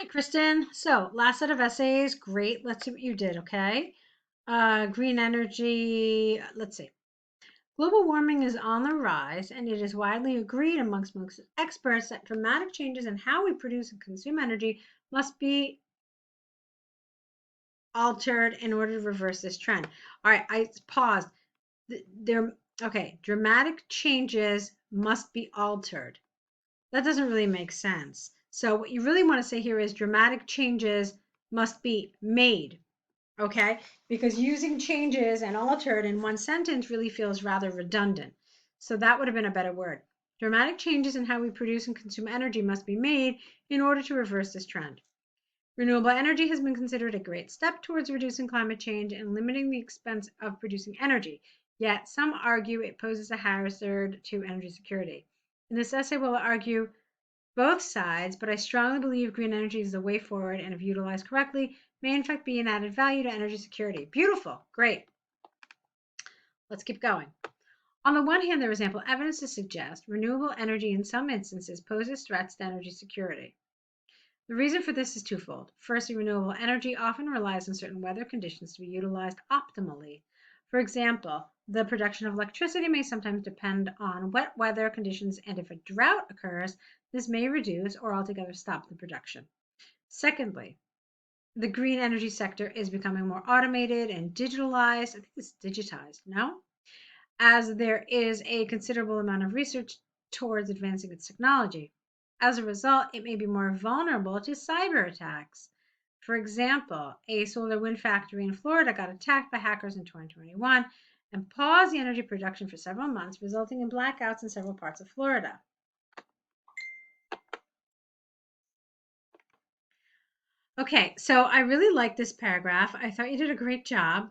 Hi, Kristen. So, last set of essays, great. Let's see what you did, okay? Green energy, let's see. Global warming is on the rise, and it is widely agreed amongst most experts that dramatic changes in how we produce and consume energy must be altered in order to reverse this trend. All right, I paused. Okay, dramatic changes must be altered. That doesn't really make sense. So what you really want to say here is dramatic changes must be made, okay? Because using changes and altered in one sentence really feels rather redundant. So that would have been a better word. Dramatic changes in how we produce and consume energy must be made in order to reverse this trend. Renewable energy has been considered a great step towards reducing climate change and limiting the expense of producing energy. Yet some argue it poses a hazard to energy security. In this essay, we'll argue both sides, but I strongly believe green energy is the way forward and if utilized correctly, may in fact be an added value to energy security. Beautiful, great. Let's keep going. On the one hand, there is ample evidence to suggest renewable energy in some instances poses threats to energy security. The reason for this is twofold. Firstly, renewable energy often relies on certain weather conditions to be utilized optimally. For example, the production of electricity may sometimes depend on wet weather conditions, and if a drought occurs, this may reduce or altogether stop the production. Secondly, the green energy sector is becoming more automated and digitalized. I think it's digitized, no? As there is a considerable amount of research towards advancing its technology. As a result, it may be more vulnerable to cyber attacks. For example, a solar wind factory in Florida got attacked by hackers in 2021 and paused the energy production for several months, resulting in blackouts in several parts of Florida. Okay, so I really like this paragraph. I thought you did a great job.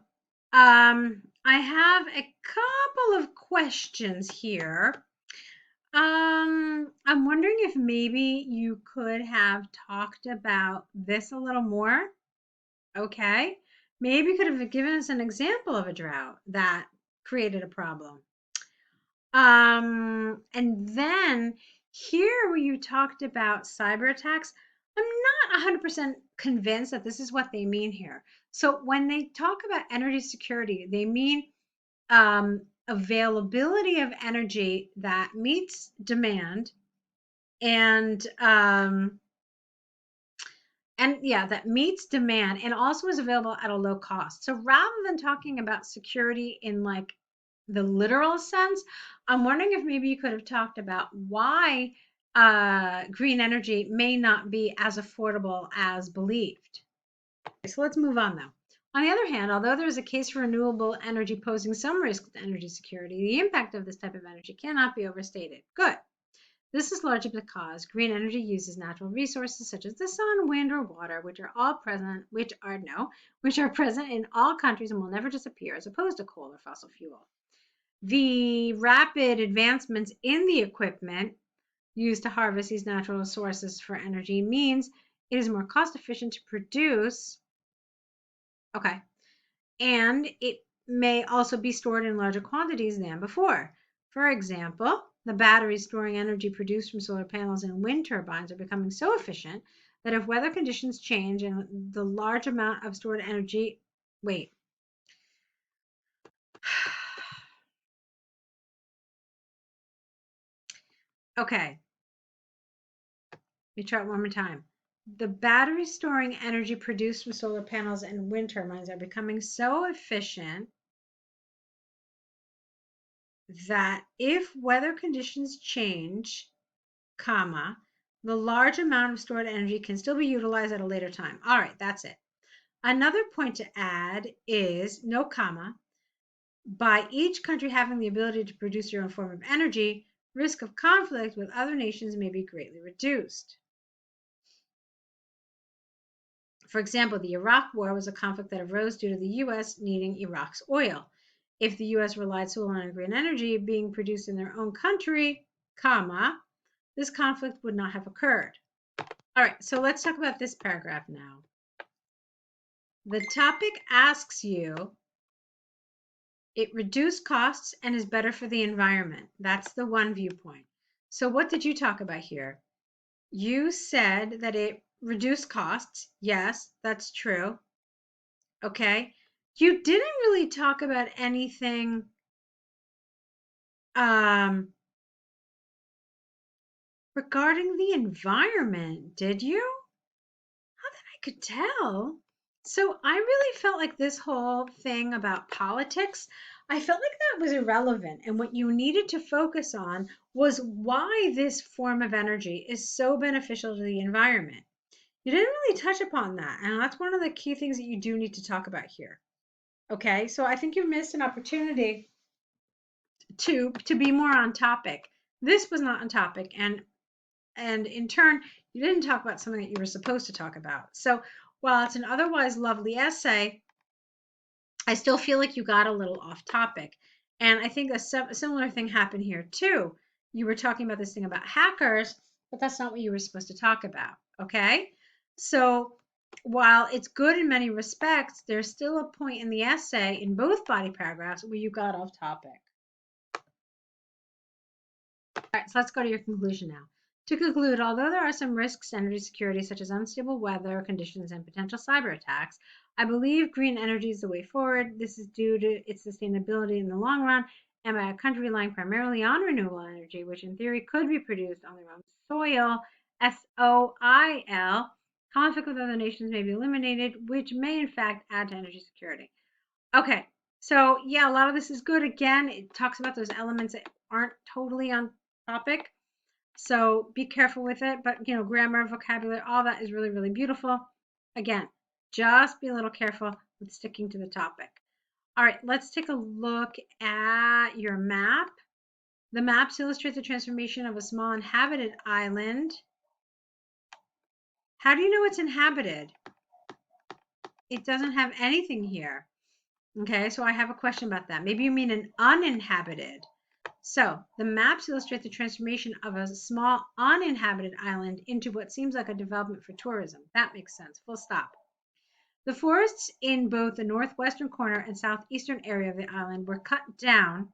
I have a couple of questions here. I'm wondering if maybe you could have talked about this a little more. Okay. Maybe you could have given us an example of a drought that created a problem. And then here where you talked about cyber attacks, I'm not 100% convinced that this is what they mean here. So when they talk about energy security, they mean availability of energy that meets demand and yeah, that meets demand and also is available at a low cost. So rather than talking about security in like the literal sense, I'm wondering if maybe you could have talked about why green energy may not be as affordable as believed. Okay, so let's move on though. On the other hand, although there is a case for renewable energy posing some risk to energy security, the impact of this type of energy cannot be overstated. Good. This is largely because green energy uses natural resources such as the sun, wind, or water, which are present in all countries and will never disappear, as opposed to coal or fossil fuel. The rapid advancements in the equipment used to harvest these natural sources for energy means it is more cost efficient to produce. Okay. And it may also be stored in larger quantities than before. For example, the batteries storing energy produced from solar panels and wind turbines are becoming so efficient that if weather conditions change and the large amount of stored energy, wait. Okay, let me try it one more time. The batteries storing energy produced from solar panels and wind turbines are becoming so efficient that if weather conditions change, comma, the large amount of stored energy can still be utilized at a later time. All right, that's it. Another point to add is no comma. By each country having the ability to produce their own form of energy, risk of conflict with other nations may be greatly reduced. For example, the Iraq War was a conflict that arose due to the U.S. needing Iraq's oil. If the U.S. relied solely on green energy being produced in their own country, comma, this conflict would not have occurred. All right, so let's talk about this paragraph now. The topic asks you, it reduced costs and is better for the environment. That's the one viewpoint. So what did you talk about here? You said that it reduced costs. Yes, that's true. Okay. You didn't really talk about anything um, regarding the environment, did you? Not that I could tell. So I really felt like this whole thing about politics, I felt like that was irrelevant. And what you needed to focus on was why this form of energy is so beneficial to the environment. You didn't really touch upon that. And that's one of the key things that you do need to talk about here. Okay. So I think you missed an opportunity to be more on topic. This was not on topic. And in turn, you didn't talk about something that you were supposed to talk about. So while it's an otherwise lovely essay, I still feel like you got a little off topic. And I think a similar thing happened here too. You were talking about this thing about hackers, but that's not what you were supposed to talk about. Okay. So while it's good in many respects, there's still a point in the essay in both body paragraphs where you got off topic. All right, so let's go to your conclusion now. To conclude, although there are some risks to energy security, such as unstable weather conditions and potential cyber attacks, I believe green energy is the way forward. This is due to its sustainability in the long run and by a country relying primarily on renewable energy, which in theory could be produced on their own soil, SOIL. Conflict with other nations may be eliminated, which may in fact add to energy security. Okay, so yeah, a lot of this is good. Again, it talks about those elements that aren't totally on topic. So be careful with it. But, grammar, vocabulary, all that is really, really beautiful. Again, just be a little careful with sticking to the topic. All right, let's take a look at your map. The maps illustrate the transformation of a small inhabited island. How do you know it's inhabited? It doesn't have anything here. Okay, so I have a question about that. Maybe you mean an uninhabited. So the maps illustrate the transformation of a small uninhabited island into what seems like a development for tourism. That makes sense. Full stop. The forests in both the northwestern corner and southeastern area of the island were cut down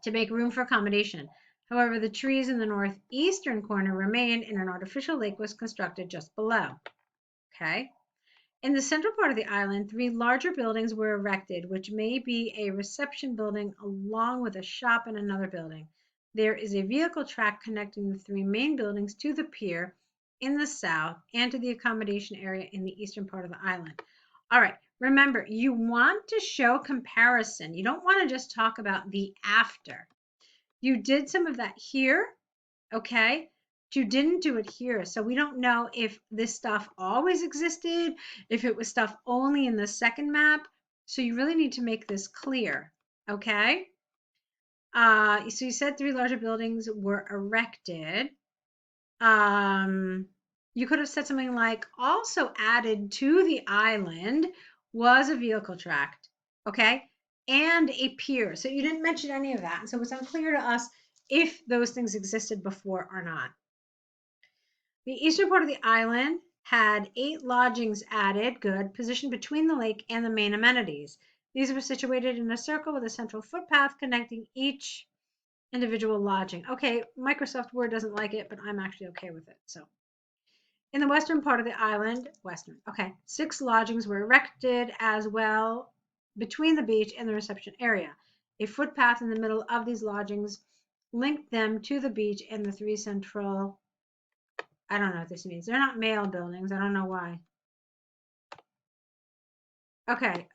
to make room for accommodation. However, the trees in the northeastern corner remained and an artificial lake was constructed just below. Okay. In the central part of the island, 3 larger buildings were erected, which may be a reception building along with a shop and another building. There is a vehicle track connecting the 3 main buildings to the pier in the south and to the accommodation area in the eastern part of the island. All right, remember, you want to show comparison. You don't want to just talk about the after. You did some of that here, okay? You didn't do it here. So we don't know if this stuff always existed, if it was stuff only in the second map. So you really need to make this clear, okay? So you said 3 larger buildings were erected. You could have said something like, also added to the island was a vehicle track, okay? And a pier. So you didn't mention any of that. So it's unclear to us if those things existed before or not. The eastern part of the island had 8 lodgings added, good, positioned between the lake and the main amenities. These were situated in a circle with a central footpath connecting each individual lodging. Okay, Microsoft Word doesn't like it, but I'm actually okay with it. So, in the western part of the island, okay, 6 lodgings were erected as well between the beach and the reception area. A footpath in the middle of these lodgings linked them to the beach and the 3 central. I don't know what this means. They're not male buildings. I don't know why. Okay.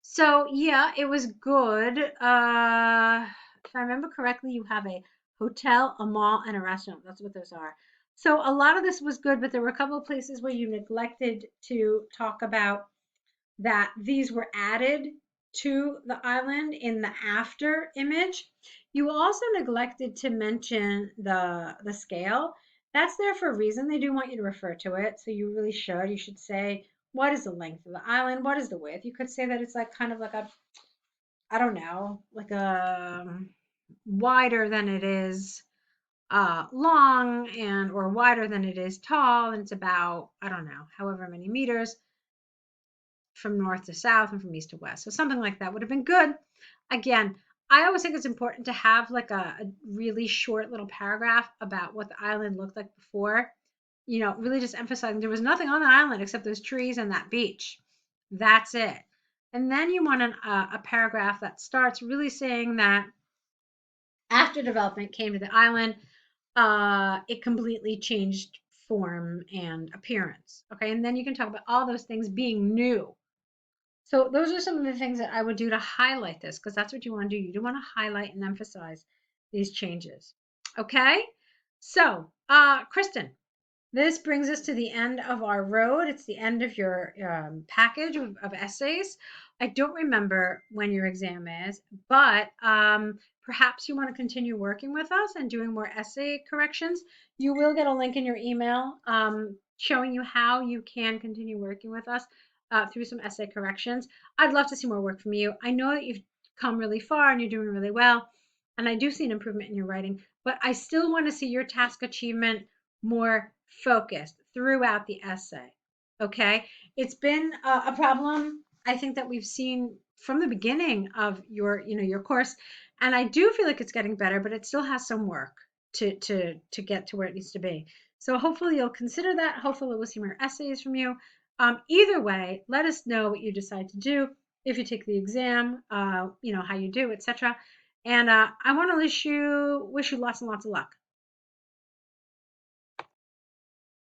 So yeah, it was good. If I remember correctly, you have a hotel, a mall, and a restaurant. That's what those are. So a lot of this was good, but there were a couple of places where you neglected to talk about that these were added to the island in the after image. You also neglected to mention the scale. That's there for a reason. They do want you to refer to it, so you really should. You should say, what is the length of the island? What is the width? You could say that it's like kind of like a, I don't know, like a wider than it is long, and or wider than it is tall, and it's about, I don't know, however many meters from north to south and from east to west. So something like that would have been good. Again, I always think it's important to have like a really short little paragraph about what the island looked like before. Really just emphasizing there was nothing on the island except those trees and that beach. That's it. And then you want a paragraph that starts really saying that after development came to the island, it completely changed form and appearance. Okay, and then you can talk about all those things being new. So those are some of the things that I would do to highlight this, because that's what you want to do. You do want to highlight and emphasize these changes. Okay, so Kristin, this brings us to the end of our road. It's the end of your package of essays. I don't remember when your exam is, but perhaps you want to continue working with us and doing more essay corrections. You will get a link in your email showing you how you can continue working with us through some essay corrections. I'd love to see more work from you. I know that you've come really far and you're doing really well, and I do see an improvement in your writing, but I still want to see your task achievement more focused throughout the essay. Okay, it's been a problem I think that we've seen from the beginning of your course, and I do feel like it's getting better, but it still has some work to get to where it needs to be. So hopefully you'll consider that. Hopefully we'll see more essays from you. Either way, let us know what you decide to do if you take the exam, how you do, etc. And I want to wish you lots and lots of luck.